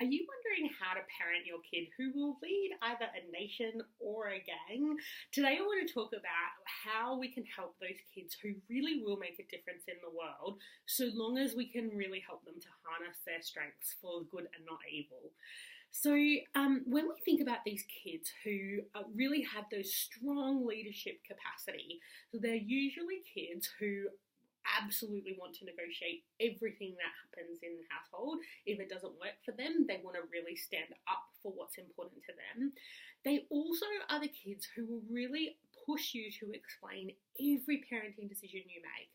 Are you wondering how to parent your kid who will lead either a nation or a gang? Today I want to talk about how we can help those kids who really will make a difference in the world, so long as we can really help them to harness their strengths for good and not evil. So, when we think about these kids who really have those strong leadership capacity, so they're usually kids who absolutely want to negotiate everything that happens in the household. If it doesn't work for them, they want to really stand up for what's important to them. They also are the kids who will really push you to explain every parenting decision you make.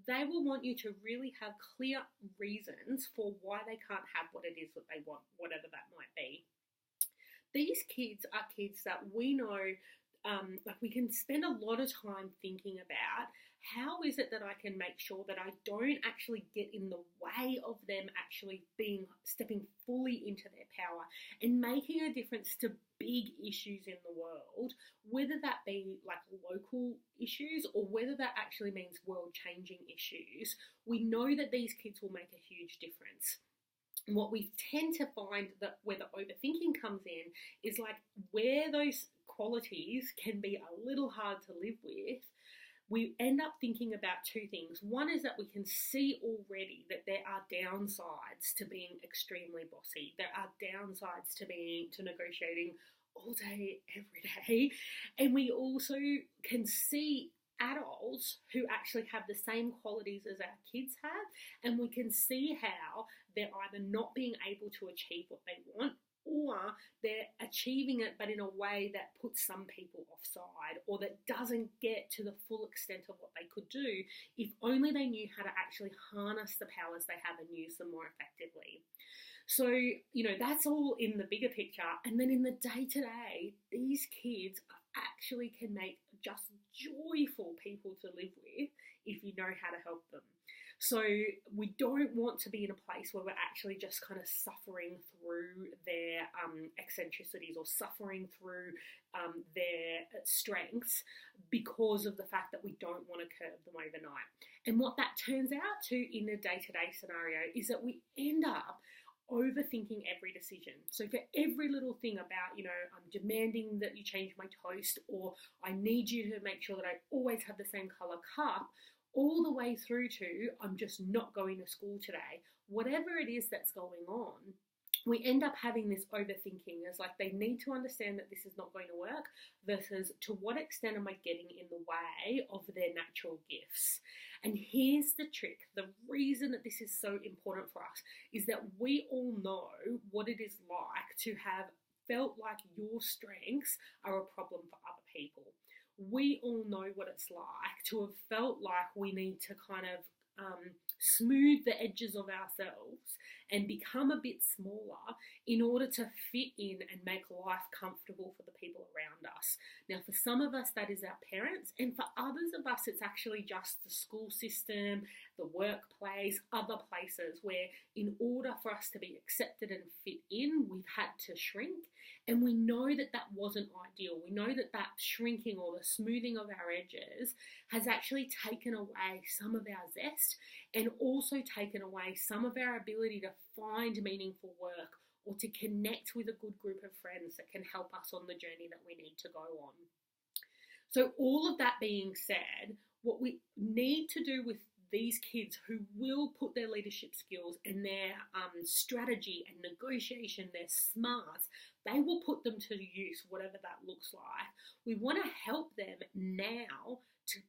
They will want you to really have clear reasons for why they can't have what it is that they want, whatever that might be. These kids are kids that we know, we can spend a lot of time thinking about how is it that I can make sure that I don't actually get in the way of them actually stepping fully into their power and making a difference to big issues in the world, whether that be like local issues or whether that actually means world-changing issues. We know that these kids will make a huge difference. What we tend to find that where the overthinking comes in is like where those qualities can be a little hard to live with. We end up thinking about two things. One is that we can see already that there are downsides to being extremely bossy. There are downsides to negotiating all day, every day. And we also can see adults who actually have the same qualities as our kids have, and we can see how they're either not being able to achieve what they want, or they're achieving it but in a way that puts some people offside, or that doesn't get to the full extent of what they could do if only they knew how to actually harness the powers they have and use them more effectively. So, that's all in the bigger picture. And then in the day-to-day, these kids actually can make just joyful people to live with if you know how to help them. So we don't want to be in a place where we're actually just kind of suffering through their eccentricities or suffering through their strengths because of the fact that we don't want to curb them overnight. And what that turns out to in a day-to-day scenario is that we end up overthinking every decision. So for every little thing about, I'm demanding that you change my toast, or I need you to make sure that I always have the same colour cup, all the way through to I'm just not going to school today. Whatever it is that's going on, we end up having this overthinking as like they need to understand that this is not going to work versus to what extent am I getting in the way of their natural gifts. And here's the trick. The reason that this is so important for us is that we all know what it is like to have felt like your strengths are a problem for other people. We all know what it's like to have felt like we need to kind of smooth the edges of ourselves and become a bit smaller in order to fit in and make life comfortable for the people around us. Now, for some of us, that is our parents, and for others of us, it's actually just the school system, the workplace, other places where in order for us to be accepted and fit in, we've had to shrink. And we know that that wasn't ideal. We know that that shrinking or the smoothing of our edges has actually taken away some of our zest and also taken away some of our ability to find meaningful work or to connect with a good group of friends that can help us on the journey that we need to go on. So all of that being said, what we need to do with these kids who will put their leadership skills and their strategy and negotiation, their smarts, they will put them to use, whatever that looks like. We want to help them now to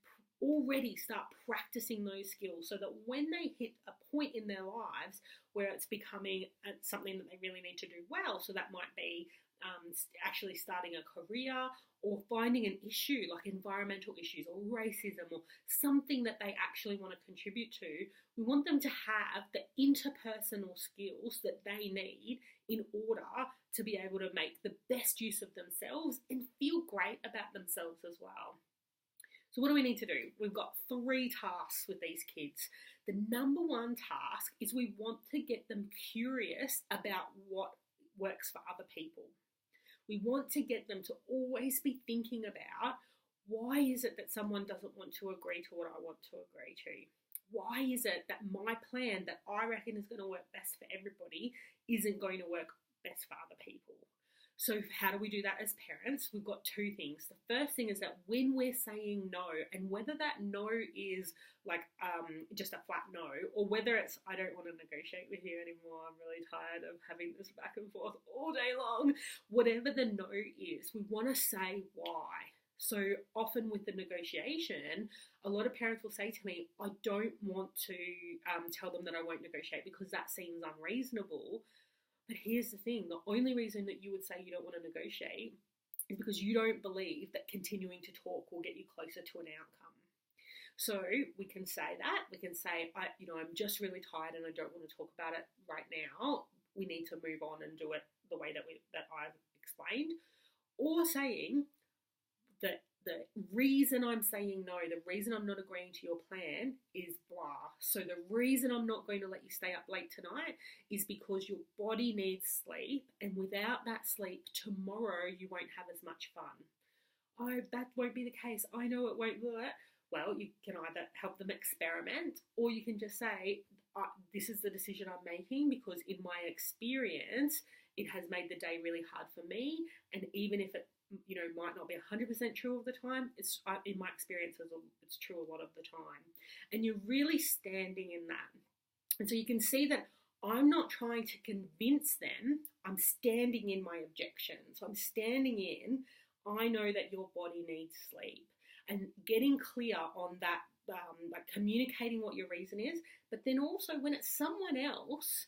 already start practicing those skills so that when they hit a point in their lives where it's becoming something that they really need to do well, so that might be actually starting a career or finding an issue like environmental issues or racism or something that they actually want to contribute to, we want them to have the interpersonal skills that they need in order to be able to make the best use of themselves and feel great about themselves as well. So what do we need to do? We've got 3 tasks with these kids. The number one task is we want to get them curious about what works for other people. We want to get them to always be thinking about why is it that someone doesn't want to agree to what I want to agree to? why is it that my plan that I reckon is going to work best for everybody isn't going to work best for other people? So how do we do that as parents? We've got two things. The first thing is that when we're saying no, and whether that no is like just a flat no, or whether it's I don't want to negotiate with you anymore, I'm really tired of having this back and forth all day long, whatever the no is, we want to say why. So often with the negotiation, a lot of parents will say to me, I don't want to tell them that I won't negotiate because that seems unreasonable. But here's the thing, the only reason that you would say you don't want to negotiate is because you don't believe that continuing to talk will get you closer to an outcome. So we can say that, we can say, I'm just really tired and I don't want to talk about it right now. We need to move on and do it the way that I've explained. Or saying that the reason I'm saying no, the reason I'm not agreeing to your plan is blah. So the reason I'm not going to let you stay up late tonight is because your body needs sleep, and without that sleep, tomorrow you won't have as much fun. Oh, that won't be the case. I know it won't work. Well, you can either help them experiment, or you can just say, this is the decision I'm making because in my experience, it has made the day really hard for me, and even if it might not be 100% true all the time, it's in my experience, it's true a lot of the time. And you're really standing in that. And so you can see that I'm not trying to convince them, I'm standing in my objection. So I'm standing in, I know that your body needs sleep. And getting clear on that, like communicating what your reason is, but then also when it's someone else,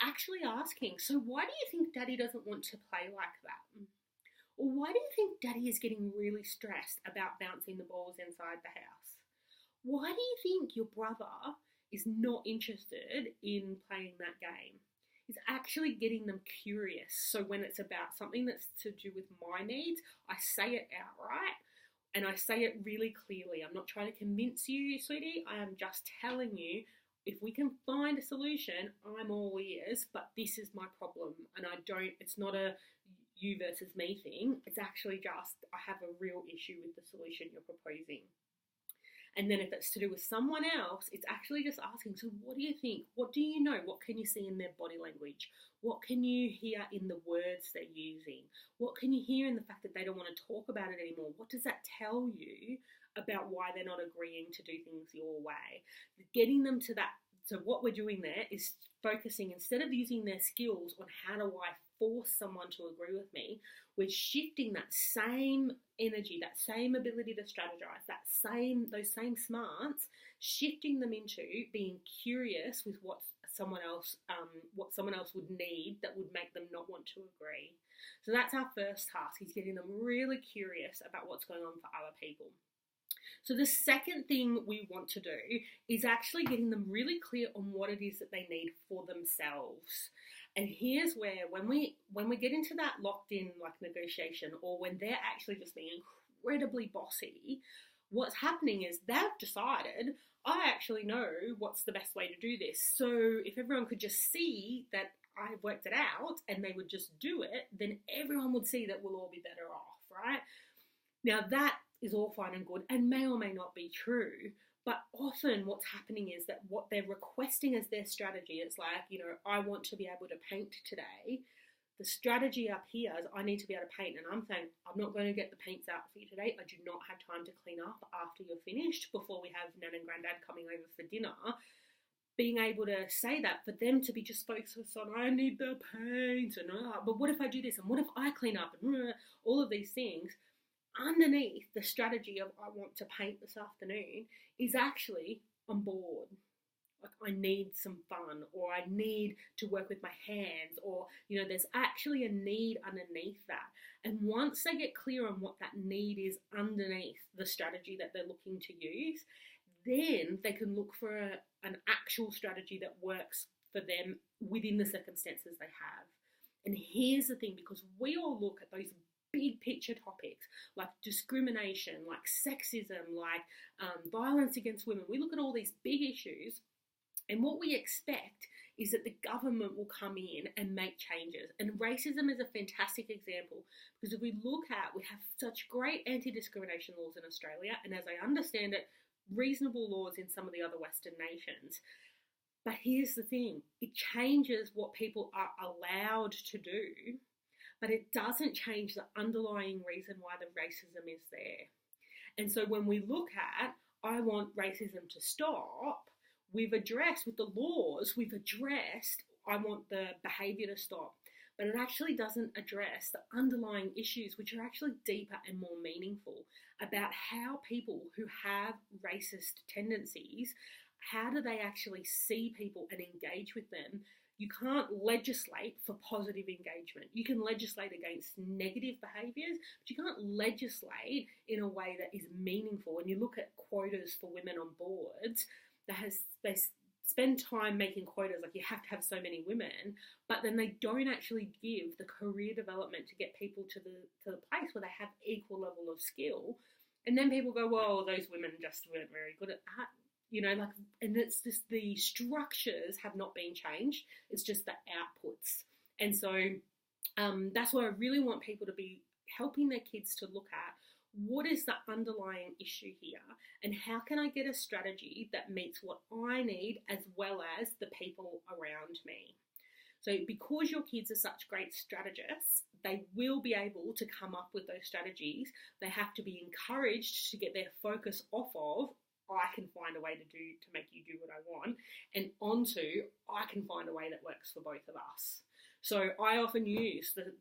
actually asking, so why do you think Daddy doesn't want to play like that? Or why do you think Daddy is getting really stressed about bouncing the balls inside the house? Why do you think your brother is not interested in playing that game? It's actually getting them curious. So when it's about something that's to do with my needs, I say it outright and I say it really clearly. I'm not trying to convince you, sweetie. I am just telling you, if we can find a solution, I'm all ears, but this is my problem. And it's not a you versus me thing. It's actually just, I have a real issue with the solution you're proposing. And then if it's to do with someone else, it's actually just asking, so what do you think? What do you know? What can you see in their body language? What can you hear in the words they're using? What can you hear in the fact that they don't want to talk about it anymore? What does that tell you about why they're not agreeing to do things your way? Getting them to that. So what we're doing there is focusing, instead of using their skills on how do I force someone to agree with me, we're shifting that same energy, that same ability to strategize, those same smarts, shifting them into being curious with what someone else would need that would make them not want to agree. So that's our first task, is getting them really curious about what's going on for other people. So the second thing we want to do is actually getting them really clear on what it is that they need for themselves. And here's where, when we get into that locked in like negotiation, or when they're actually just being incredibly bossy, what's happening is they've decided, I actually know what's the best way to do this. So if everyone could just see that I've worked it out and they would just do it, then everyone would see that we'll all be better off, right? Now that is all fine and good and may or may not be true, but often what's happening is that what they're requesting as their strategy is like, I want to be able to paint today. The strategy up here is I need to be able to paint, and I'm saying I'm not going to get the paints out for you today. I do not have time to clean up after you're finished before we have Nan and Granddad coming over for dinner. Being able to say that, for them to be just focused on I need the paint, and but what if I do this, and what if I clean up, and all of these things. Underneath the strategy of I want to paint this afternoon is actually I'm bored. Like I need some fun, or I need to work with my hands, or there's actually a need underneath that. And once they get clear on what that need is underneath the strategy that they're looking to use, then they can look for an actual strategy that works for them within the circumstances they have. And here's the thing, because we all look at those big picture topics like discrimination, like sexism, like violence against women. We look at all these big issues, and what we expect is that the government will come in and make changes. And racism is a fantastic example, because if we have such great anti-discrimination laws in Australia, and as I understand it, reasonable laws in some of the other Western nations. But here's the thing, it changes what people are allowed to do, but it doesn't change the underlying reason why the racism is there. And so when we look at, I want racism to stop, we've addressed with the laws, we've addressed, I want the behaviour to stop. But it actually doesn't address the underlying issues, which are actually deeper and more meaningful, about how people who have racist tendencies, how do they actually see people and engage with them? You can't legislate for positive engagement. You can legislate against negative behaviours, but you can't legislate in a way that is meaningful. And you look at quotas for women on boards, they spend time making quotas, like you have to have so many women, but then they don't actually give the career development to get people to the place where they have equal level of skill. And then people go, well, those women just weren't very good at that. And it's just the structures have not been changed. It's just the outputs. And so that's why I really want people to be helping their kids to look at what is the underlying issue here and how can I get a strategy that meets what I need as well as the people around me. So because your kids are such great strategists, they will be able to come up with those strategies. They have to be encouraged to get their focus off of, I can find a way to make you do what I want, and onto, I can find a way that works for both of us. So I often use the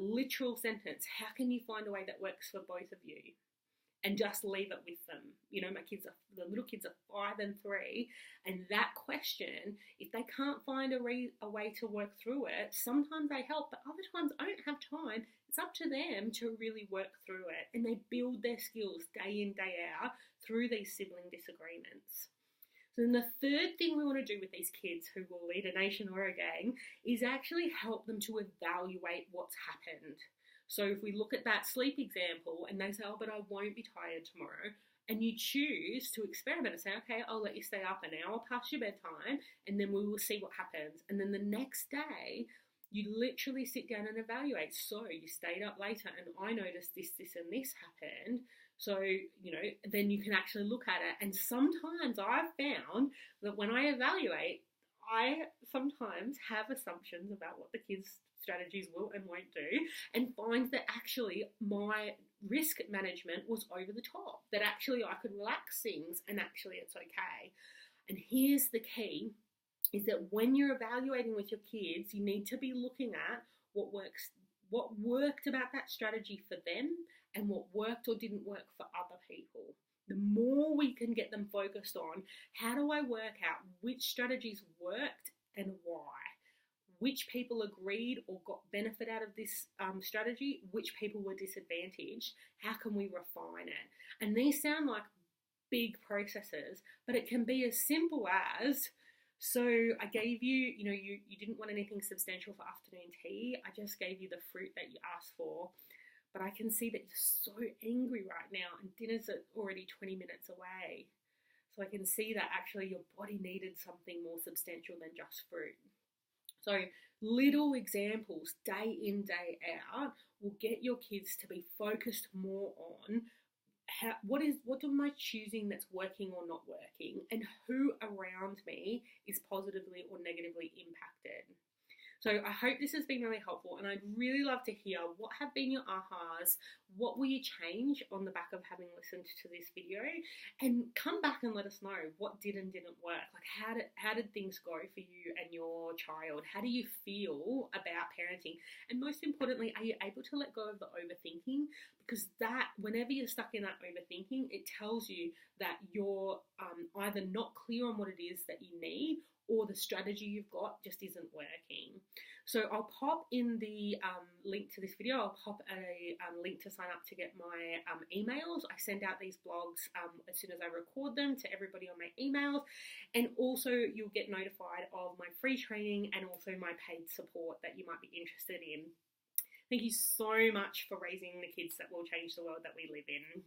literal sentence, how can you find a way that works for both of you? And just leave it with them. The little kids are 5 and 3, and that question, if they can't find a way to work through it, sometimes they help, but other times I don't have time. It's up to them to really work through it, and they build their skills day in, day out through these sibling disagreements. So then the third thing we want to do with these kids who will lead a nation or a gang is actually help them to evaluate what's happened. So if we look at that sleep example and they say, oh, but I won't be tired tomorrow, and you choose to experiment and say, okay, I'll let you stay up an hour past your bedtime and then we will see what happens. And then the next day, you literally sit down and evaluate. So you stayed up later and I noticed this, this and this happened. So, then you can actually look at it. And sometimes I've found that when I evaluate, I sometimes have assumptions about what the kids' strategies will and won't do, and find that actually my risk management was over the top, that actually I could relax things and actually it's okay. And here's the key, is that when you're evaluating with your kids, you need to be looking at what worked about that strategy for them and what worked or didn't work for other people. The more we can get them focused on, how do I work out which strategies worked and why? Which people agreed or got benefit out of this strategy, which people were disadvantaged, how can we refine it? And these sound like big processes, but it can be as simple as, so I gave you, you didn't want anything substantial for afternoon tea, I just gave you the fruit that you asked for, but I can see that you're so angry right now and dinner's already 20 minutes away. So I can see that actually your body needed something more substantial than just fruit. So little examples day in, day out will get your kids to be focused more on what am I choosing that's working or not working, and who around me is positively or negatively impacted. So I hope this has been really helpful, and I'd really love to hear what have been your ahas, what will you change on the back of having listened to this video, and come back and let us know what did and didn't work. Like how did things go for you and your child? How do you feel about parenting? And most importantly, are you able to let go of the overthinking? Because that, whenever you're stuck in that overthinking, it tells you that you're either not clear on what it is that you need, or the strategy you've got just isn't working. So I'll pop in the link to this video, I'll pop a link to sign up to get my emails. I send out these blogs as soon as I record them to everybody on my emails. And also you'll get notified of my free training and also my paid support that you might be interested in. Thank you so much for raising the kids that will change the world that we live in.